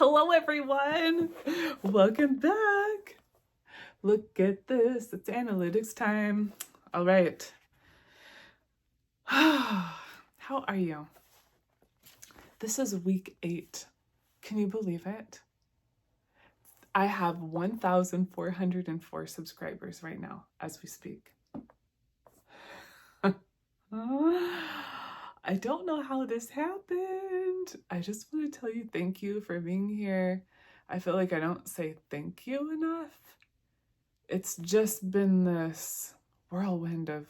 Hello everyone, welcome back. Look at this, it's analytics time. All right. How are you? This is week 8. Can you believe it? I have 1,404 subscribers right now as we speak. I don't know how this happened. I just want to tell you thank you for being here. I feel like I don't say thank you enough. It's just been this whirlwind of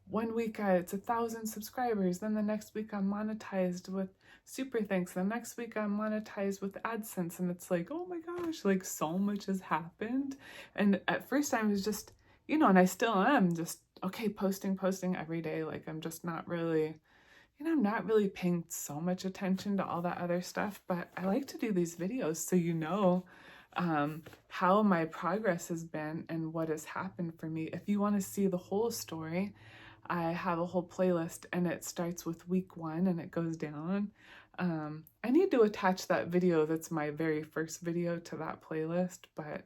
one week it's 1,000 subscribers, then the next week I'm monetized with super thanks, the next week I'm monetized with AdSense, and it's like, oh my gosh, like so much has happened. And at first I was just, and I still am just, okay, posting every day. Like I'm just not really, I'm not really paying so much attention to all that other stuff, but I like to do these videos so how my progress has been and what has happened for me. If you want to see the whole story, I have a whole playlist and it starts with week 1 and it goes down. I need to attach that video that's my very first video to that playlist, but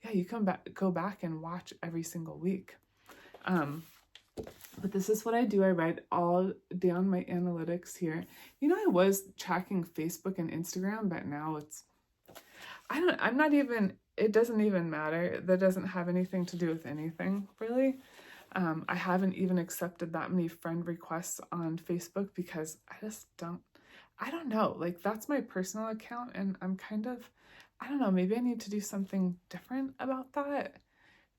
yeah, you can go back and watch every single week. But this is what I do. I write all down my analytics here. I was tracking Facebook and Instagram, but now it doesn't even matter. That doesn't have anything to do with anything, really. I haven't even accepted that many friend requests on Facebook because I don't know, like that's my personal account and I'm I don't know, maybe I need to do something different about that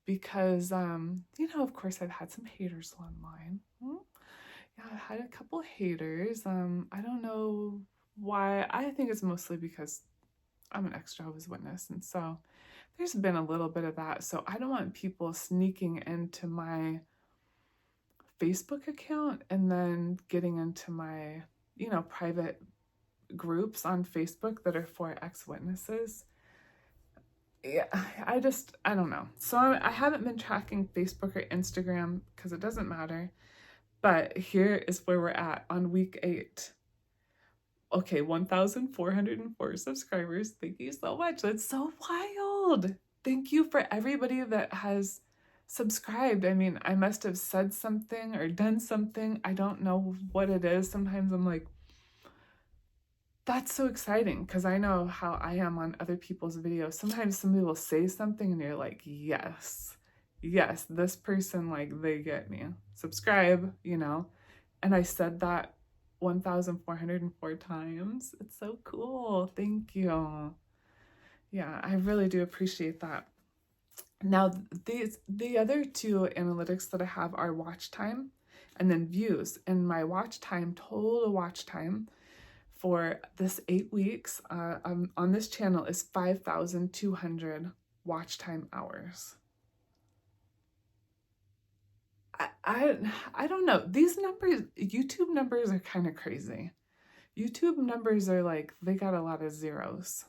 because, of course I've had some haters online. Yeah, I've had a couple haters. I don't know why. I think it's mostly because I'm an ex-Jehovah's Witness, and so there's been a little bit of that. So I don't want people sneaking into my Facebook account and then getting into my, private groups on Facebook that are for ex-witnesses. Yeah, I don't know. So I haven't been tracking Facebook or Instagram because it doesn't matter. But here is where we're at on week 8. Okay, 1,404 subscribers. Thank you so much. That's so wild. Thank you for everybody that has subscribed. I mean, I must have said something or done something. I don't know what it is. Sometimes I'm like, that's so exciting because I know how I am on other people's videos. Sometimes somebody will say something and you're like, yes, this person, like they get me. Subscribe, And I said that 1,404 times. It's so cool. Thank you. Yeah, I really do appreciate that. Now, the other 2 analytics that I have are watch time and then views. And my total watch time for this 8 weeks on this channel is 5,200 watch time hours. I don't know. These numbers, YouTube numbers are kind of crazy. YouTube numbers are like, they got a lot of zeros.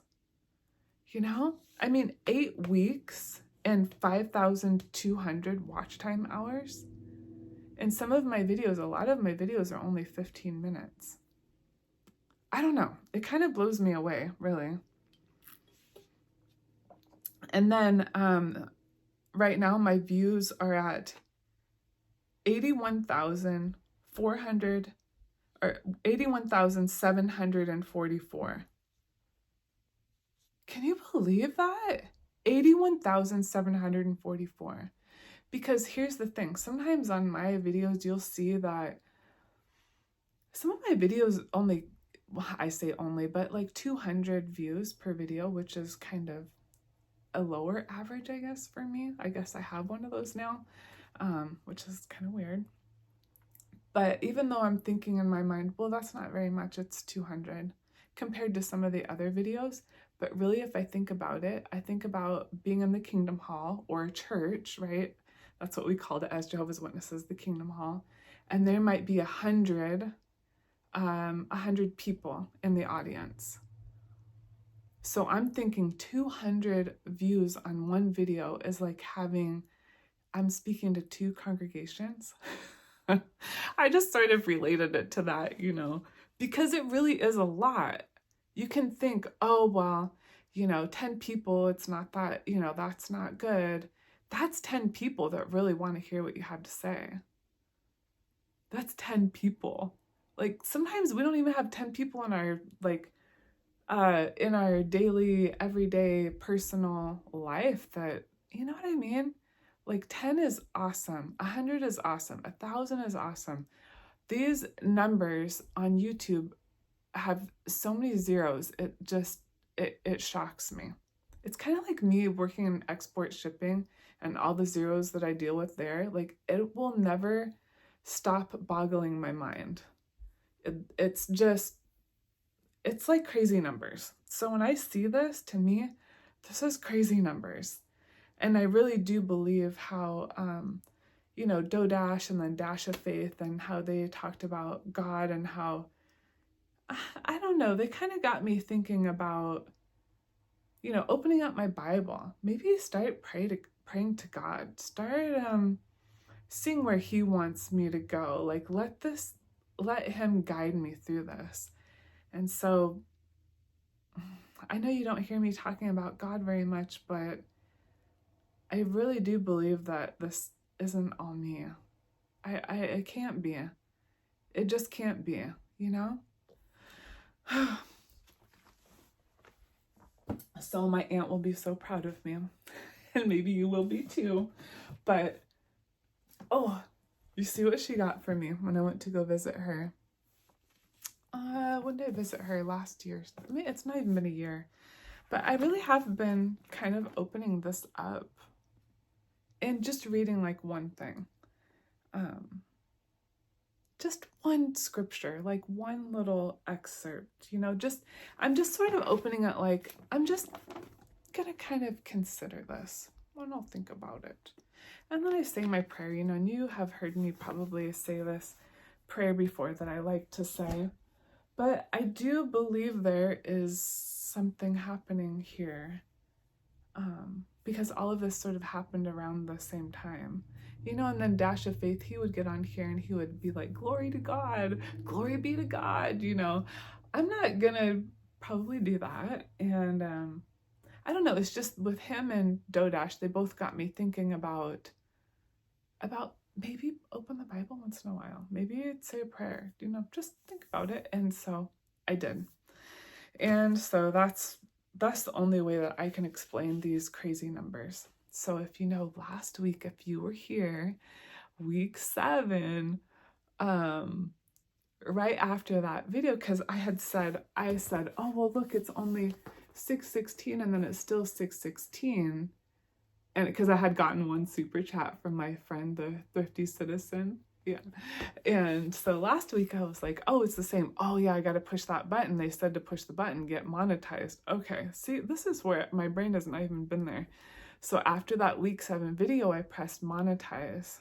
I mean, 8 weeks and 5,200 watch time hours. And some of my videos, a lot of my videos are only 15 minutes. I don't know. It kind of blows me away, really. And then right now my views are at 81,400 or 81,744. Can you believe that? 81,744. Because here's the thing. Sometimes on my videos, you'll see that some of my videos only, well, I say only, but like 200 views per video, which is kind of a lower average, I guess, for me. I guess I have one of those now, which is kind of weird. But even though I'm thinking in my mind, well, that's not very much, it's 200 compared to some of the other videos. But really, if I think about it, I think about being in the Kingdom Hall or a church, right? That's what we called it as Jehovah's Witnesses, the Kingdom Hall. And there might be 100 people in the audience. So I'm thinking 200 views on one video is like I'm speaking to 2 congregations. I just sort of related it to that, because it really is a lot. You can think, oh, well, 10 people, it's not that, that's not good. That's 10 people that really want to hear what you have to say. That's 10 people. Like, sometimes we don't even have 10 people in our, in our daily, everyday, personal life that, you know what I mean? Like 10 is awesome. 100 is awesome. 1,000 is awesome. These numbers on YouTube have so many zeros. It shocks me. It's kind of like me working in export shipping and all the zeros that I deal with there. Like, it will never stop boggling my mind. It's like crazy numbers. So when I see this, to me, this is crazy numbers. And I really do believe how, Dodash and then Dash of Faith, and how they talked about God, and how, I don't know, they kind of got me thinking about, opening up my Bible. Maybe start praying to God. Start seeing where He wants me to go. Like, let Him guide me through this. And so, I know you don't hear me talking about God very much, but I really do believe that this isn't all me. It can't be. It just can't be, So my aunt will be so proud of me. And maybe you will be too. But, oh, you see what she got for me when I went to go visit her. When did I visit her? Last year. I mean, it's not even been a year. But I really have been kind of opening this up and just reading like one thing. Just one scripture, like one little excerpt, I'm just sort of opening it, like, I'm just gonna kind of consider this when I'll think about it. And then I say my prayer, and you have heard me probably say this prayer before that I like to say, but I do believe there is something happening here, because all of this sort of happened around the same time. And then Dash of Faith, he would get on here and he would be like, glory to God, glory be to God, I'm not gonna probably do that. And I don't know, it's just with him and Dodash, they both got me thinking about maybe open the Bible once in a while, maybe say a prayer, just think about it. And so I did. And so that's the only way that I can explain these crazy numbers. So if last week, if you were here, week 7, right after that video, because I said, oh, well, look, it's only 6:16, and then it's still 6:16. And because I had gotten one super chat from my friend, the Thrifty Citizen. Yeah. And so last week I was like, oh, it's the same. Oh yeah, I got to push that button. They said to push the button, get monetized. Okay. See, this is where my brain hasn't even been there. So after that week 7 video, I pressed monetize.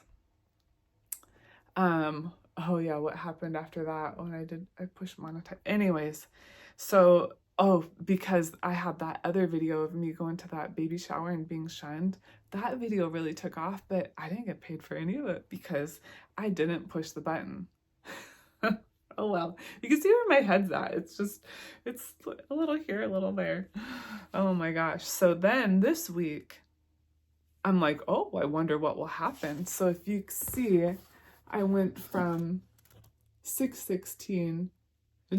Oh yeah, what happened after that when I pushed monetize? Anyways, so, because I had that other video of me going to that baby shower and being shunned, that video really took off, but I didn't get paid for any of it because I didn't push the button. Oh well, you can see where my head's at. It's a little here, a little there. Oh my gosh. So then this week, I'm like, oh, I wonder what will happen. So if you see, I went from $6.16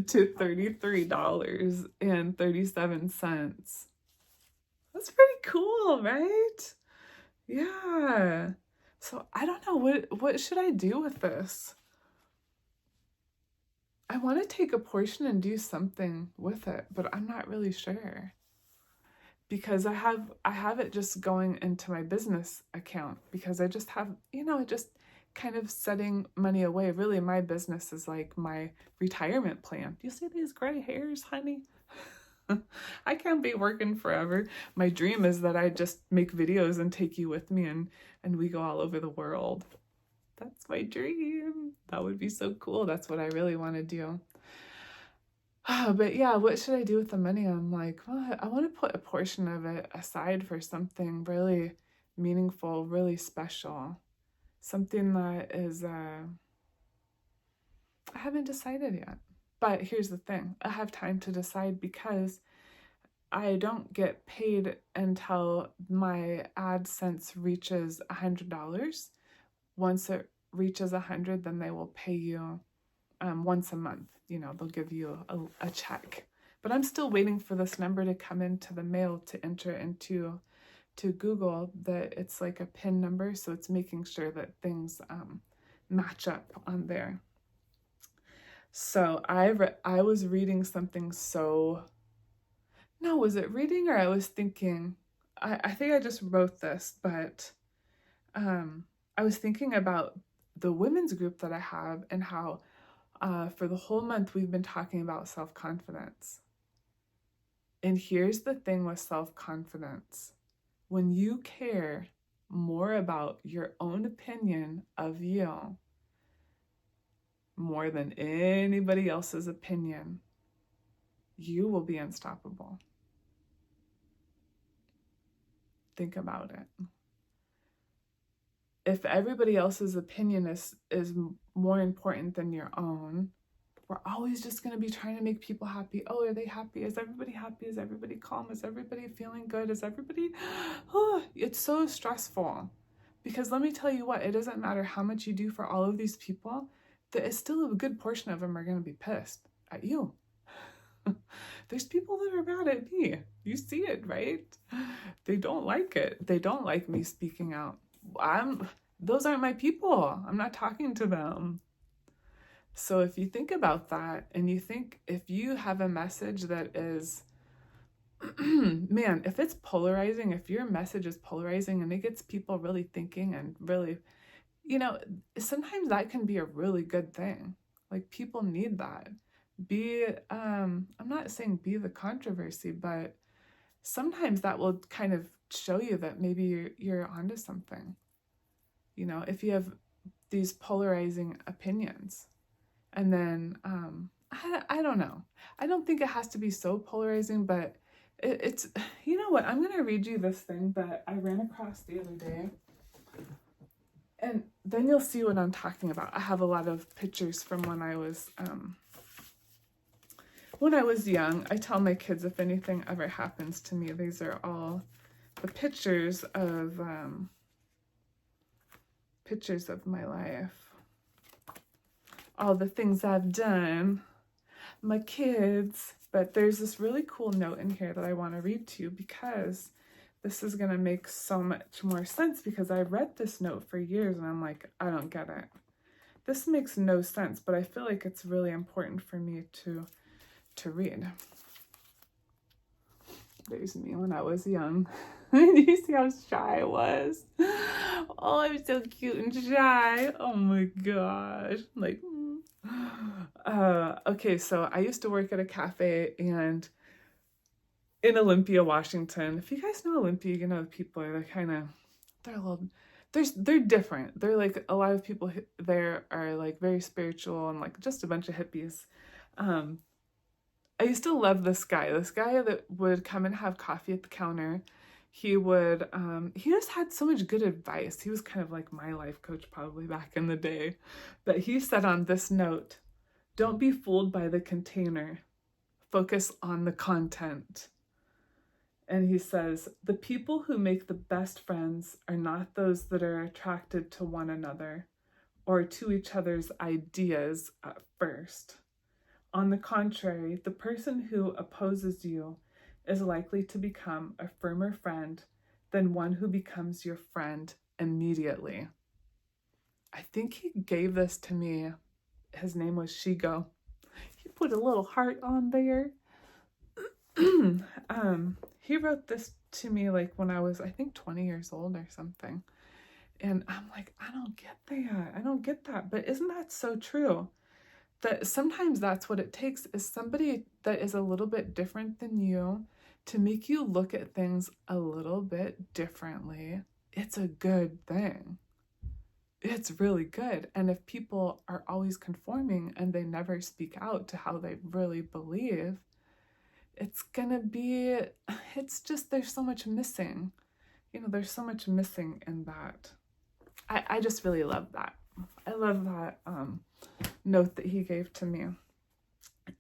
to $33.37. That's pretty cool, right? Yeah. So I don't know, what should I do with this? I want to take a portion and do something with it, but I'm not really sure. Because I have it just going into my business account, because I just have, just kind of setting money away. Really, my business is like my retirement plan. Do you see these gray hairs, honey? I can't be working forever. My dream is that I just make videos and take you with me, and we go all over the world. That's my dream. That would be so cool. That's what I really want to do. But yeah, what should I do with the money? I'm like, well, I want to put a portion of it aside for something really meaningful, really special. Something that is, I haven't decided yet. But here's the thing, I have time to decide because I don't get paid until my AdSense reaches $100. Once it reaches 100, then they will pay you once a month. They'll give you a check. But I'm still waiting for this number to come into the mail to enter into Google, that it's like a PIN number, so it's making sure that things match up on there. So I was reading something no, was it reading or I was thinking? I think I just wrote this, but I was thinking about the women's group that I have and how for the whole month we've been talking about self-confidence. And here's the thing with self-confidence. When you care more about your own opinion of you more than anybody else's opinion, you will be unstoppable. Think about it. If everybody else's opinion is more important than your own, we're always just going to be trying to make people happy. Oh, are they happy? Is everybody happy? Is everybody calm? Is everybody feeling good? Is everybody... Oh, it's so stressful. Because let me tell you what, it doesn't matter how much you do for all of these people, that still a good portion of them are going to be pissed at you. There's people that are mad at me. You see it, right? They don't like it. They don't like me speaking out. Those aren't my people. I'm not talking to them. So if you think about that, and you think if you have a message that is, man, if it's polarizing, if your message is polarizing and it gets people really thinking and really, sometimes that can be a really good thing. Like, people need that. I'm not saying be the controversy, but sometimes that will kind of show you that maybe you're onto something. If you have these polarizing opinions, and then I don't know. I don't think it has to be so polarizing, but it's, you know what? I'm going to read you this thing that I ran across the other day, and then you'll see what I'm talking about. I have a lot of pictures from when I was young. I tell my kids if anything ever happens to me, these are all the pictures of my life. All the things I've done, my kids. But there's this really cool note in here that I want to read to you, because this is going to make so much more sense, because I read this note for years and I'm like, I don't get it. This makes no sense, but I feel like it's really important for me to read. There's me when I was young. Do you see how shy I was? Oh, I'm so cute and shy. Oh my gosh. Like, okay, so I used to work at a cafe and in Olympia, Washington. If you guys know Olympia, the people are they're different. They're like, a lot of people there are like very spiritual and like just a bunch of hippies. I used to love this guy that would come and have coffee at the counter. He just had so much good advice. He was kind of like my life coach probably back in the day. But he said on this note, don't be fooled by the container. Focus on the content. And he says, the people who make the best friends are not those that are attracted to one another or to each other's ideas at first. On the contrary, the person who opposes you is likely to become a firmer friend than one who becomes your friend immediately. I think he gave this to me. His name was Shigo. He put a little heart on there. He wrote this to me like when I was, I think, 20 years old or something. And I'm like, I don't get that. But isn't that so true? That sometimes that's what it takes, is somebody that is a little bit different than you to make you look at things a little bit differently. It's a good thing. It's really good. And if people are always conforming and they never speak out to how they really believe, it's just, there's so much missing. There's so much missing in that. I just really love that. I love that note that he gave to me.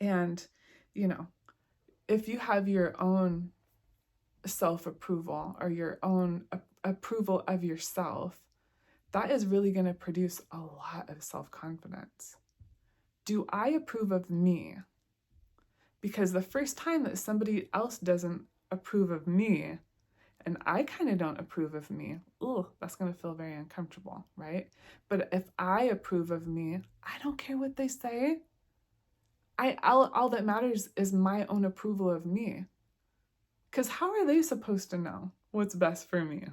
And, you know, if you have your own self-approval or your own approval of yourself, that is really going to produce a lot of self-confidence. Do I approve of me? Because the first time that somebody else doesn't approve of me, and I kind of don't approve of me, that's going to feel very uncomfortable, right? But if I approve of me, I don't care what they say. All that matters is my own approval of me. Because how are they supposed to know what's best for me?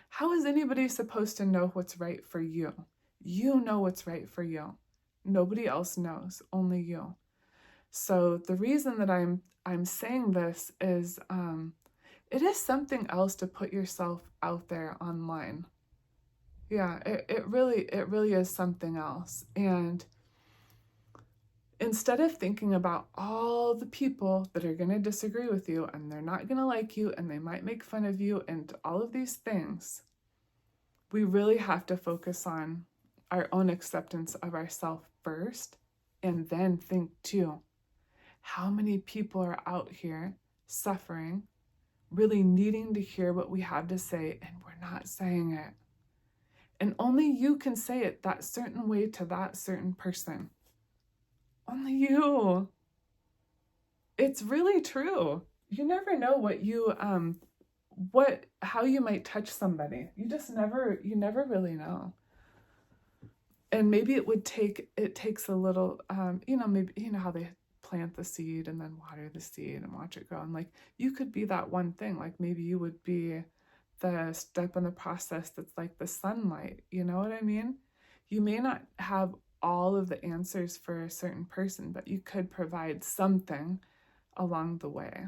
How is anybody supposed to know what's right for you? You know what's right for you. Nobody else knows, only you. So the reason that I'm saying this is it is something else to put yourself out there online. Yeah, it really is something else. And instead of thinking about all the people that are going to disagree with you and they're not going to like you and they might make fun of you and all of these things, we really have to focus on our own acceptance of ourselves first, and then think too, how many people are out here suffering, really needing to hear what we have to say, and we're not saying it. And only you can say it that certain way to that certain person. Only you. It's really true. You never know how you might touch somebody. You never really know. And maybe it takes a little, maybe, how they plant the seed and then water the seed and watch it grow. And like, you could be that one thing. Like maybe you would be the step in the process that's like the sunlight. You know what I mean? You may not have all of the answers for a certain person, but you could provide something along the way.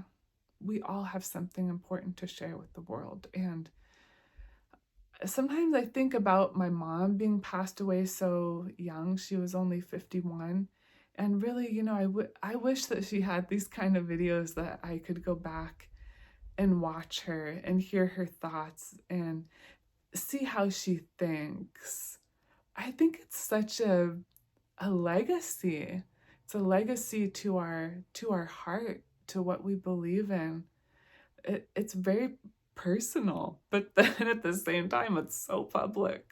We all have something important to share with the world. And sometimes I think about my mom being passed away so young. She was only 51. And really, I wish that she had these kind of videos that I could go back and watch her and hear her thoughts and see how she thinks. I think it's such a legacy. It's a legacy to our heart, to what we believe in. It's very personal, but then at the same time, it's so public.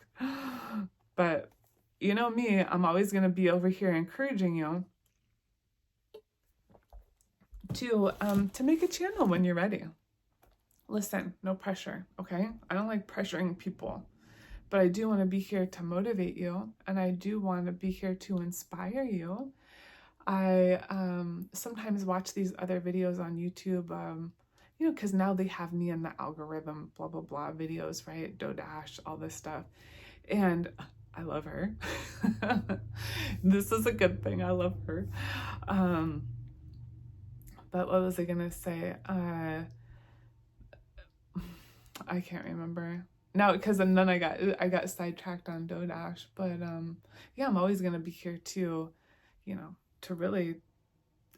But you know me, I'm always going to be over here encouraging you to make a channel when you're ready. Listen, no pressure, okay? I don't like pressuring people, but I do want to be here to motivate you, and I do want to be here to inspire you. I sometimes watch these other videos on YouTube, because now they have me in the algorithm, blah, blah, blah videos, right? Dodash, all this stuff. And I love her. This is a good thing. I love her. But what was I going to say? I can't remember. No, because then I got sidetracked on Dodash. But yeah, I'm always going to be here to, to really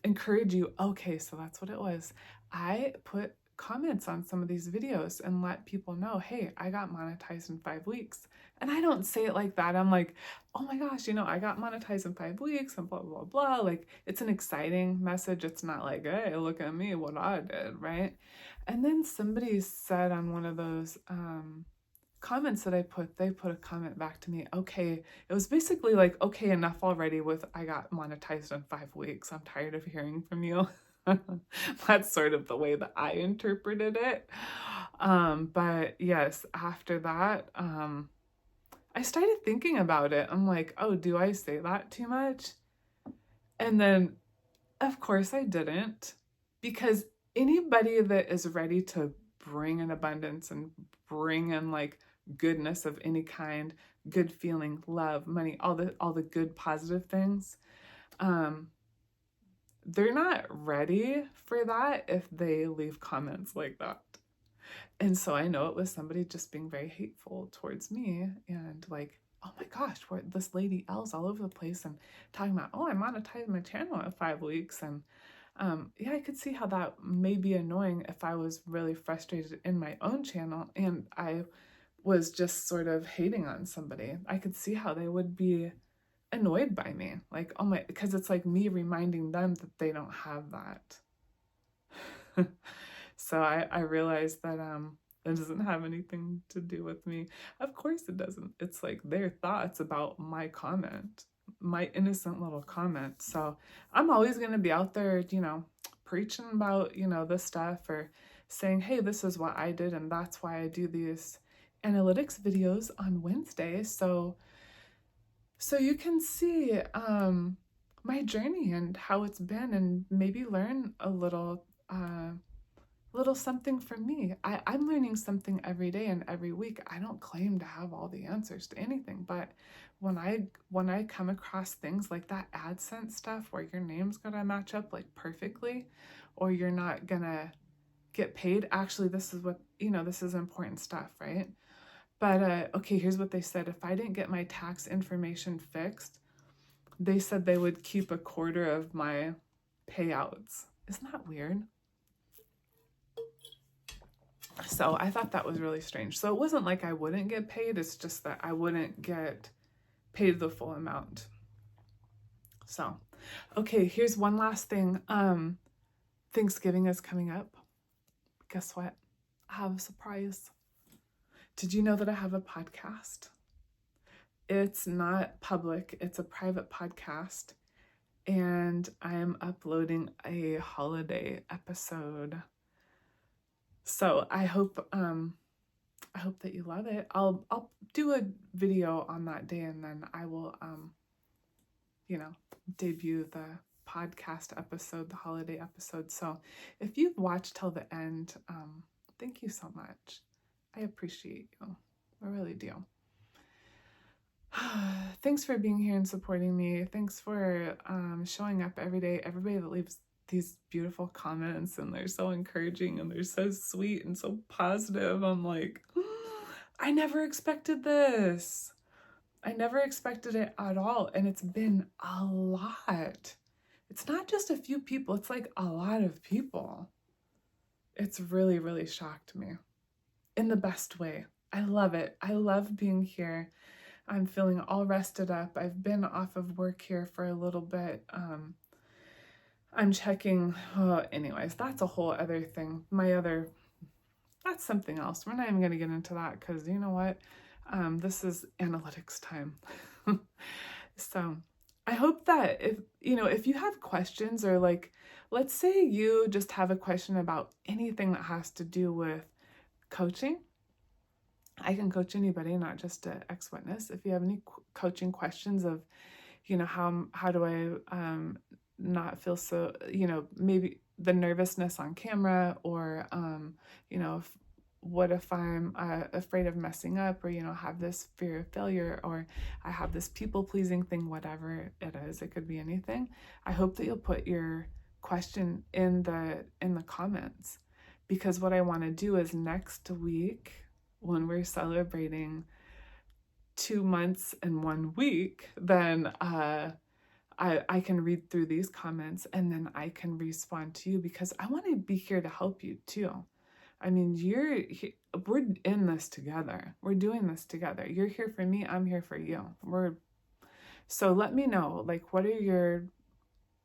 encourage you. Okay, so that's what it was. I put comments on some of these videos and let people know, hey, I got monetized in 5 weeks. And I don't say it like that. I'm like, oh my gosh, I got monetized in 5 weeks and blah, blah, blah. Like, it's an exciting message. It's not like, hey, look at me, what I did, right? And then somebody said on one of those comments that they put a comment back to me. Okay, it was basically like, okay, enough already with I got monetized in 5 weeks. I'm tired of hearing from you. That's sort of the way that I interpreted it. But yes, after that, I started thinking about it. I'm like, oh, do I say that too much? And then, of course, I didn't, because anybody that is ready to bring in abundance and bring in like goodness of any kind, good feeling, love, money, all the good positive things, they're not ready for that if they leave comments like that. And so I know it was somebody just being very hateful towards me and like, oh my gosh, this lady Elle's all over the place and talking about, oh, I monetized my channel in 5 weeks. And yeah, I could see how that may be annoying if I was really frustrated in my own channel and I was just sort of hating on somebody. I could see how they would be annoyed by me. Like, oh my, because it's like me reminding them that they don't have that. So I realized that it doesn't have anything to do with me. Of course it doesn't. It's like their thoughts about my comment, my innocent little comment. So I'm always going to be out there, you know, preaching about, you know, this stuff, or saying, hey, this is what I did, and that's why I do these analytics videos on Wednesday. So you can see my journey and how it's been, and maybe learn a little something from me. I'm learning something every day and every week. I don't claim to have all the answers to anything, but when I come across things like that AdSense stuff where your name's gonna match up like perfectly, or you're not gonna get paid, actually this is what, you know, this is important stuff, right? But okay, here's what they said. If I didn't get my tax information fixed, they said they would keep a quarter of my payouts. Isn't that weird? So I thought that was really strange. So it wasn't like I wouldn't get paid, it's just that I wouldn't get paid the full amount. So, okay, here's one last thing. Thanksgiving is coming up. Guess what? I have a surprise. Did you know that I have a podcast? It's not public, it's a private podcast, and I am uploading a holiday episode. So I hope that you love it. I'll do a video on that day, and then I will you know, debut the podcast episode, the holiday episode. So if you've watched till the end, thank you so much. I appreciate you. I really do. Thanks for being here and supporting me. Thanks for showing up every day. Everybody that leaves these beautiful comments, and they're so encouraging, and they're so sweet and so positive. I'm like, I never expected this. I never expected it at all. And it's been a lot. It's not just a few people. It's like a lot of people. It's really, really shocked me in the best way. I love it. I love being here. I'm feeling all rested up. I've been off of work here for a little bit. I'm checking, anyways, that's a whole other thing. That's something else. We're not even going to get into that because you know what? This is analytics time. So I hope that if you have questions, or like, let's say you just have a question about anything that has to do with coaching. I can coach anybody, not just an ex-witness. If you have any coaching questions of, how do I not feel so, maybe the nervousness on camera, or, what if I'm afraid of messing up, or, have this fear of failure, or I have this people-pleasing thing, whatever it is, it could be anything. I hope that you'll put your question in the comments, because what I want to do is next week, when we're celebrating 2 months and 1 week, then I can read through these comments, and then I can respond to you, because I want to be here to help you too. I mean, we're in this together. We're doing this together. You're here for me. I'm here for you. So let me know, like,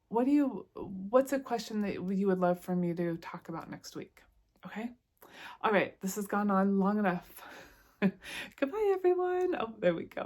what's a question that you would love for me to talk about next week? Okay. All right. This has gone on long enough. Goodbye, everyone. Oh, there we go.